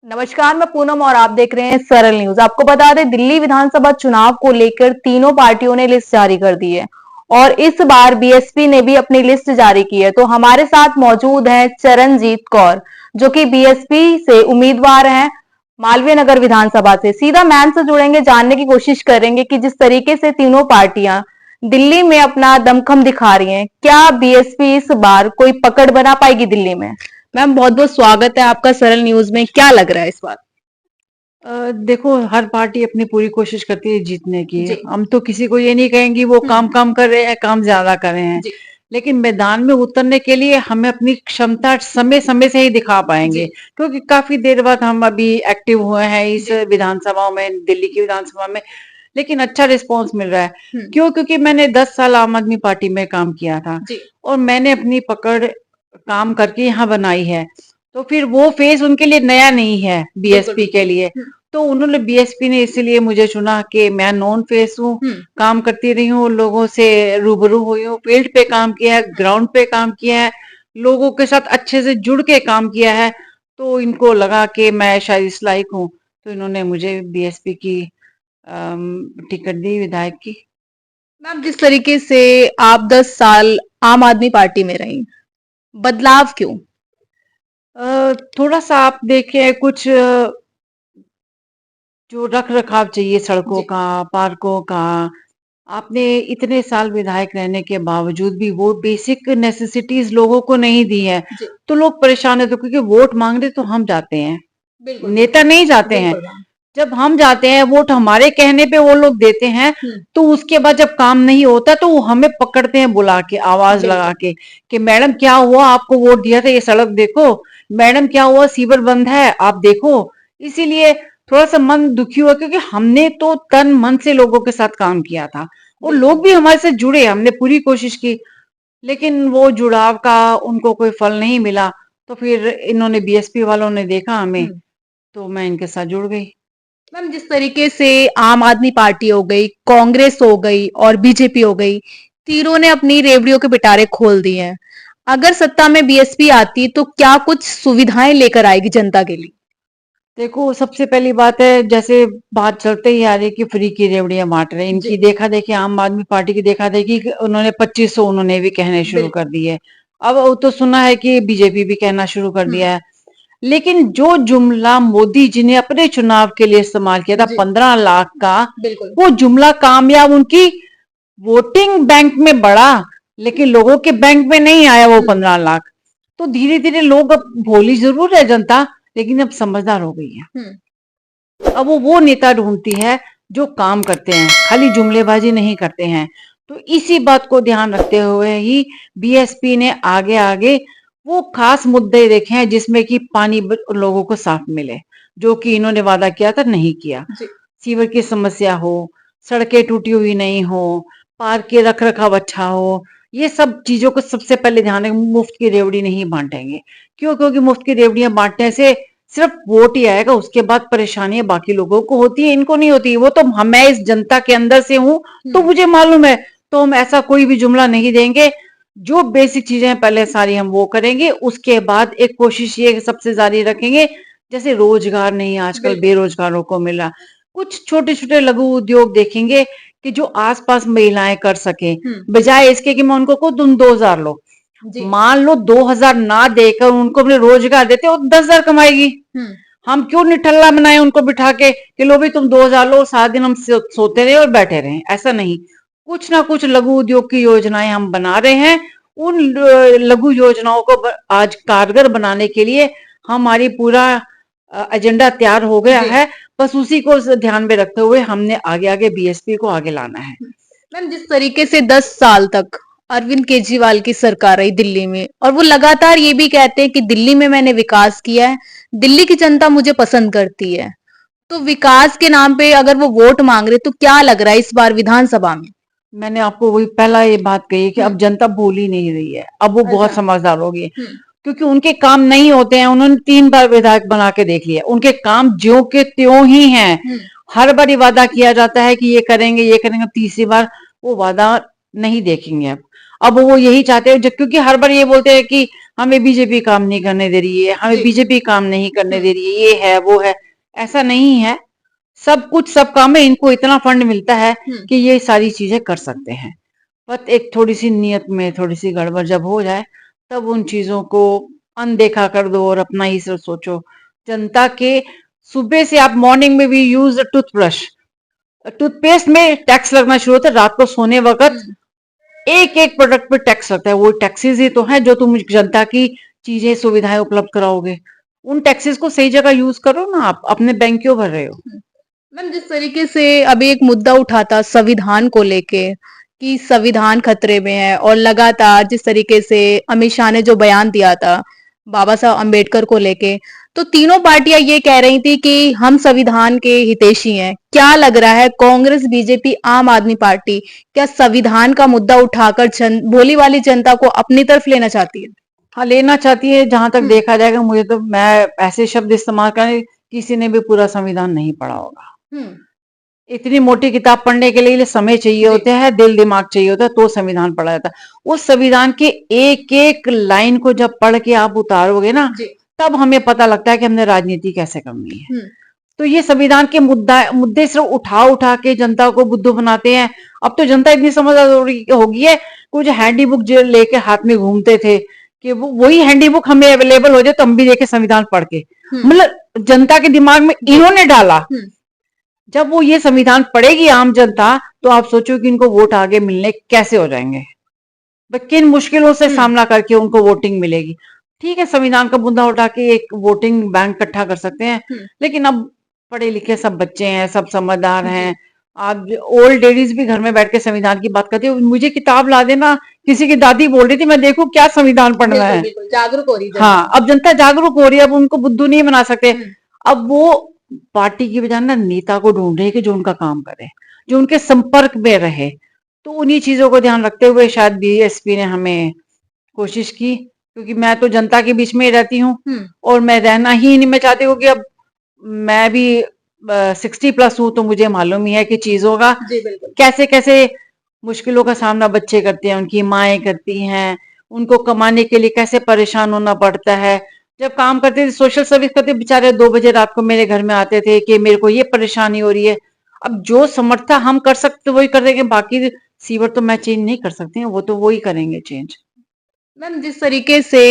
नमस्कार, मैं पूनम और आप देख रहे हैं सरल न्यूज। आपको बता दें, दिल्ली विधानसभा चुनाव को लेकर तीनों पार्टियों ने लिस्ट जारी कर दी है और इस बार बीएसपी ने भी अपनी लिस्ट जारी की है। तो हमारे साथ मौजूद है चरणजीत कौर, जो कि बीएसपी से उम्मीदवार हैं मालवीय नगर विधानसभा से। सीधा मैम से जुड़ेंगे, जानने की कोशिश करेंगे कि जिस तरीके से तीनों पार्टियां दिल्ली में अपना दमखम दिखा रही हैं, क्या बीएसपी इस बार कोई पकड़ बना पाएगी दिल्ली में। मैम, बहुत बहुत स्वागत है आपका सरल न्यूज में। क्या लग रहा है इस बार। देखो, हर पार्टी अपनी पूरी कोशिश करती है जीतने की। जी। हम तो किसी को ये नहीं कहेंगे वो काम कम कर रहे हैं, काम ज्यादा कर रहे हैं। जी। लेकिन मैदान में उतरने के लिए हमें अपनी क्षमता समय समय से ही दिखा पाएंगे, क्योंकि काफी देर बाद हम अभी एक्टिव हुए हैं इस विधानसभा में, दिल्ली की विधानसभा में। लेकिन अच्छा रिस्पांस मिल रहा है। क्यों? क्योंकि मैंने 10 साल आम आदमी पार्टी में काम किया था और मैंने अपनी पकड़ काम करके यहाँ बनाई है। तो फिर वो फेज उनके लिए नया नहीं है बीएसपी के लिए। तो उन्होंने बीएसपी ने इसीलिए मुझे चुना कि मैं नॉन फेस हूँ, काम करती रही हूँ, लोगों से रूबरू हुई हूँ, फील्ड पे काम किया है, ग्राउंड पे काम किया है, लोगों के साथ अच्छे से जुड़ के काम किया है। तो इनको लगा कि मैं शायद इस लायक हूँ, तो इन्होंने मुझे बीएसपी की टिकट दी, विधायक की। मैम, जिस तरीके से आप 10 साल आम आदमी पार्टी में रही, बदलाव क्यों। थोड़ा सा आप देखें, कुछ जो रख रखाव चाहिए सड़कों का, पार्कों का, आपने इतने साल विधायक रहने के बावजूद भी वो बेसिक नेसेसिटीज लोगों को नहीं दी है, तो लोग परेशान है। तो क्योंकि वोट मांगने तो हम जाते हैं, नेता नहीं जाते हैं। जब हम जाते हैं, वोट हमारे कहने पे वो लोग देते हैं, तो उसके बाद जब काम नहीं होता तो वो हमें पकड़ते हैं बुला के, आवाज लगा के कि मैडम क्या हुआ, आपको वोट दिया था, ये सड़क देखो, मैडम क्या हुआ, सीवर बंद है, आप देखो। इसीलिए थोड़ा सा मन दुखी हुआ, क्योंकि हमने तो तन मन से लोगों के साथ काम किया था और लोग भी हमारे से जुड़े, हमने पूरी कोशिश की। लेकिन वो जुड़ाव का उनको कोई फल नहीं मिला। तो फिर इन्होंने, बीएसपी वालों ने देखा हमें, तो मैं इनके साथ जुड़ गई। मैम, जिस तरीके से आम आदमी पार्टी हो गई, कांग्रेस हो गई और बीजेपी हो गई, तीनों ने अपनी रेवड़ियों के पिटारे खोल दिए हैं। अगर सत्ता में बीएसपी आती तो क्या कुछ सुविधाएं लेकर आएगी जनता के लिए। देखो, सबसे पहली बात है, जैसे बात चलते ही आ रही कि फ्री की रेवड़ियां बांट रहे हैं, इनकी देखा देखी, आम आदमी पार्टी की देखा देखी, उन्होंने 2500 उन्होंने भी कहने शुरू कर दिए। अब वो तो सुना है कि बीजेपी भी कहना शुरू कर दिया है। लेकिन जो जुमला मोदी जी ने अपने चुनाव के लिए इस्तेमाल किया था 15 लाख का, वो जुमला कामयाब, उनकी वोटिंग बैंक में बढ़ा, लेकिन लोगों के बैंक में नहीं आया वो 15 लाख। तो धीरे धीरे लोग, अब भोली जरूर है जनता, लेकिन अब समझदार हो गई है। अब वो नेता ढूंढती है जो काम करते हैं, खाली जुमलेबाजी नहीं करते हैं। तो इसी बात को ध्यान रखते हुए ही बीएसपी ने आगे आगे वो खास मुद्दे देखे हैं जिसमें कि पानी लोगों को साफ मिले, जो कि इन्होंने वादा किया था, नहीं किया। सीवर की समस्या हो, सड़कें टूटी हुई नहीं हो, पार्क के रख रखाव अच्छा हो, ये सब चीजों को सबसे पहले ध्यान रखें। मुफ्त की रेवड़ी नहीं बांटेंगे। क्यों? क्योंकि मुफ्त की रेवड़ियां बांटने से सिर्फ वोट ही आएगा, उसके बाद परेशानियां बाकी लोगों को होती है, इनको नहीं होती। वो तो मैं इस जनता के अंदर से हूं, तो मुझे मालूम है। तो हम ऐसा कोई भी जुमला नहीं देंगे। जो बेसिक चीजें पहले सारी हम वो करेंगे, उसके बाद एक कोशिश ये सबसे जारी रखेंगे। जैसे रोजगार नहीं आजकल बेरोजगारों को मिला, कुछ छोटे छोटे लघु उद्योग देखेंगे कि जो आसपास महिलाएं कर सके, बजाय इसके कि मैं उनको को तुम 2000 लो। मान लो 2000 ना देकर उनको अपने रोजगार देते, वो 10,000 कमाएगी। हम क्यों निठल्ला बनाए उनको बिठा के कि लो भी तुम 2000 लो, सारा दिन हम सोते रहे और बैठे रहे। ऐसा नहीं, कुछ ना कुछ लघु उद्योग की योजनाएं हम बना रहे हैं। उन लघु योजनाओं को आज कारगर बनाने के लिए हमारी पूरा एजेंडा तैयार हो गया है। बस उसी को ध्यान में रखते हुए हमने आगे आगे बीएसपी को आगे लाना है। मैम, जिस तरीके से 10 साल तक अरविंद केजरीवाल की सरकार रही दिल्ली में, और वो लगातार ये भी कहते हैं कि दिल्ली में मैंने विकास किया है, दिल्ली की जनता मुझे पसंद करती है, तो विकास के नाम पे अगर वो वोट मांग रहे, तो क्या लग रहा है इस बार विधानसभा में। मैंने आपको वही पहला ये बात कही कि अब जनता भूल ही नहीं रही है, अब वो बहुत समझदार हो गई। क्योंकि उनके काम नहीं होते हैं, उन्होंने 3 बार विधायक बना के देख लिया, उनके काम ज्यों के त्यों ही हैं। हर बार वादा किया जाता है कि ये करेंगे ये करेंगे, तीसरी बार वो वादा नहीं देखेंगे। अब अब वो यही चाहते हैं क्योंकि हर बार ये बोलते हैं कि हमें बीजेपी काम नहीं करने दे रही है, हमें बीजेपी काम नहीं करने दे रही है, ये है वो है। ऐसा नहीं है, सब कुछ सब काम में इनको इतना फंड मिलता है कि ये सारी चीजें कर सकते हैं। बस एक थोड़ी सी नियत में थोड़ी सी गड़बड़ जब हो जाए तब उन चीजों को अनदेखा कर दो और अपना ही सिर्फ सोचो। जनता के सुबह से आप मॉर्निंग में भी यूज टूथब्रश, टूथपेस्ट में टैक्स लगना शुरू होता है, रात को सोने वक्त एक एक प्रोडक्ट पे टैक्स लगता है। वो टैक्सेस ही तो है जो तुम जनता की चीजें सुविधाएं उपलब्ध कराओगे। उन टैक्सेस को सही जगह यूज करो ना, आप अपने बैंक क्यों भर रहे हो। मैम, जिस तरीके से अभी एक मुद्दा उठा था संविधान को लेके कि संविधान खतरे में है, और लगातार जिस तरीके से अमित शाह ने जो बयान दिया था बाबा साहब अंबेडकर को लेके, तो तीनों पार्टियां ये कह रही थी कि हम संविधान के हितैषी हैं। क्या लग रहा है, कांग्रेस, बीजेपी, आम आदमी पार्टी क्या संविधान का मुद्दा उठाकर भोली वाली जनता को अपनी तरफ लेना चाहती है? हाँ, लेना चाहती है। जहां तक देखा जाएगा, मुझे तो, मैं ऐसे शब्द इस्तेमाल करें, किसी ने भी पूरा संविधान नहीं पढ़ा होगा। इतनी मोटी किताब पढ़ने के लिए समय चाहिए होता है, दिल दिमाग चाहिए होता है, तो संविधान पढ़ा जाता है। उस संविधान के एक एक लाइन को जब पढ़ के आप उतारोगे ना, तब हमें पता लगता है कि हमने राजनीति कैसे करनी है। तो ये संविधान के मुद्दे सिर्फ उठा उठा के जनता को बुद्धू बनाते हैं। अब तो जनता इतनी समझदार हो गई है, कुछ हैंडी बुक जो लेके हाथ में घूमते थे कि वो वही हैंडी बुक हमें अवेलेबल हो जाए तो हम भी देखे संविधान पढ़ के। मतलब जनता के दिमाग में इन्होंने डाला। जब वो ये संविधान पढ़ेगी आम जनता, तो आप सोचो कि इनको वोट आगे मिलने कैसे हो जाएंगे, किन मुश्किलों से सामना करके उनको वोटिंग मिलेगी। ठीक है, संविधान का मुद्दा उठा के एक वोटिंग बैंक इकट्ठा कर सकते हैं, लेकिन अब पढ़े लिखे सब बच्चे हैं, सब समझदार हैं। आप ओल्ड लेडीज भी घर में बैठ के संविधान की बात करती है, मुझे किताब ला देना, किसी की दादी बोल रही थी, मैं देखूं क्या संविधान पढ़ना है। जागरूक हो रही है। हाँ, अब जनता जागरूक हो रही है, अब उनको बुद्धू नहीं बना सकते। अब वो पार्टी की बजाय ना नेता को ढूंढ रहे हैं कि जो उनका काम करे, जो उनके संपर्क में रहे। तो उन्हीं चीजों को ध्यान रखते हुए शायद बीएसपी ने हमें कोशिश की, क्योंकि मैं तो जनता के बीच में ही रहती हूँ और मैं रहना ही नहीं मैं चाहती हूँ कि अब मैं भी 60+ हूँ, तो मुझे मालूम ही है कि चीजों का कैसे कैसे मुश्किलों का सामना बच्चे करते हैं, उनकी माएं करती हैं, उनको कमाने के लिए कैसे परेशान होना पड़ता है। जब काम करते थे, सोशल सर्विस करते, बेचारे 2 बजे रात को मेरे घर में आते थे कि मेरे को ये परेशानी हो रही है। अब जो समर्था हम कर सकते वही कर देंगे, बाकी सीवर तो मैं चेंज नहीं कर सकती हूँ, वो तो वही करेंगे चेंज। मैम, जिस तरीके से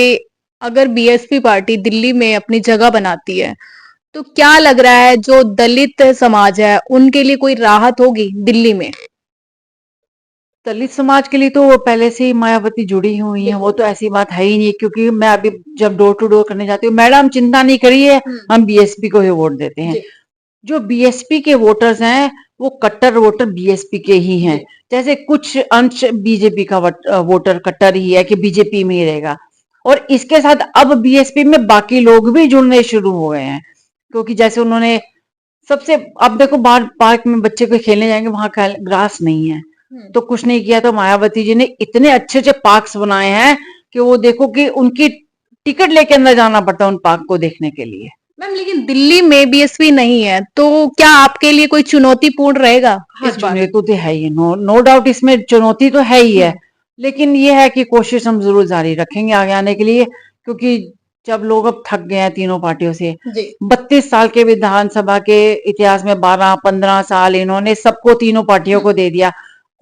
अगर बीएसपी पार्टी दिल्ली में अपनी जगह बनाती है, तो क्या लग रहा है जो दलित समाज है उनके लिए कोई राहत होगी दिल्ली में? दलित समाज के लिए तो पहले से ही मायावती जुड़ी हुई है, वो तो ऐसी बात है ही नहीं। क्योंकि मैं अभी जब डोर टू डोर करने जाती हूँ, मैडम चिंता नहीं करिए, हम बीएसपी को ही वोट देते हैं। जो बीएसपी के वोटर्स हैं वो कट्टर वोटर बीएसपी के ही हैं। जैसे कुछ अंश बीजेपी का वोटर कट्टर ही है कि बीजेपी में ही रहेगा, और इसके साथ अब बीएसपी में बाकी लोग भी जुड़ने शुरू हो गए हैं। क्योंकि जैसे उन्होंने सबसे, अब देखो बाहर पार्क में बच्चे को खेलने जाएंगे, वहां ग्रास नहीं है तो कुछ नहीं किया, तो मायावती जी ने इतने अच्छे अच्छे पार्क्स बनाए हैं कि वो देखो कि उनकी टिकट लेके अंदर जाना पड़ता है उन पार्क को देखने के लिए। मैम, लेकिन दिल्ली में बीएसपी नहीं है, तो क्या आपके लिए कोई चुनौतीपूर्ण रहेगा? हाँ, चुनौती तो है ही, नो डाउट, इसमें चुनौती तो है ही है। लेकिन ये है कि कोशिश हम जरूर जारी रखेंगे आगे आने के लिए, क्योंकि जब लोग अब थक गए हैं तीनों पार्टियों से। 32 साल के विधानसभा के इतिहास में 12-15 साल इन्होंने सबको, तीनों पार्टियों को दे दिया।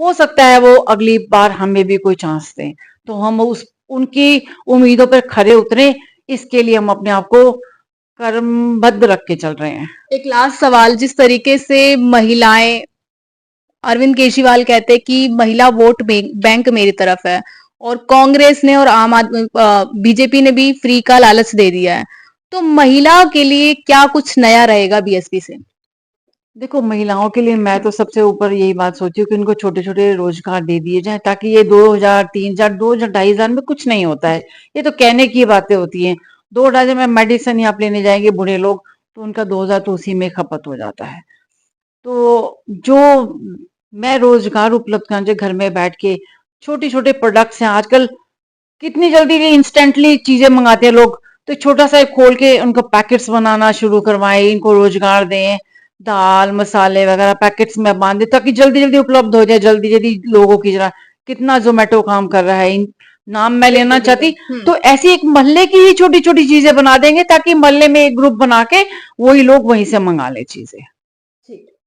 हो सकता है वो अगली बार हमें भी कोई चांस दें, तो हम उनकी उम्मीदों पर खरे उतरे, इसके लिए हम अपने आप को कर्मबद्ध रख के चल रहे हैं। एक लास्ट सवाल, जिस तरीके से महिलाएं, अरविंद केजरीवाल कहते हैं कि महिला वोट बैंक मेरी तरफ है, और कांग्रेस ने और आम आदमी बीजेपी ने भी फ्री का लालच दे दिया है, तो महिला के लिए क्या कुछ नया रहेगा बीएसपी से? देखो, महिलाओं के लिए मैं तो सबसे ऊपर यही बात सोची हूँ कि इनको छोटे छोटे रोजगार दे दिए जाए, ताकि ये 2000, 3000, 2000, 2500 में कुछ नहीं होता है। ये तो कहने की बातें होती हैं। 2-2.5 में मेडिसिन आप लेने जाएंगे बूढ़े लोग, तो उनका 2000 तो उसी में खपत हो जाता है। तो जो मैं रोजगार उपलब्ध कराने, घर में बैठ के छोटे छोटे प्रोडक्ट्स हैं आजकल, कितनी जल्दी इंस्टेंटली चीजें मंगाते हैं लोग, तो छोटा सा खोल के उनको पैकेट्स बनाना शुरू करवाएं, इनको रोजगार दें, दाल मसाले वगैरह पैकेट्स में बांध दे, ताकि जल्दी जल्दी उपलब्ध हो जाए, जल्दी जल्दी लोगों की जरा कितना जोमेटो काम कर रहा है, इन नाम मैं लेना चाहती। हम्म। तो ऐसी एक मोहल्ले की ही छोटी छोटी चीजें बना देंगे ताकि मोहल्ले में एक ग्रुप बना के वही लोग वहीं से मंगा ले चीजें। ठीक।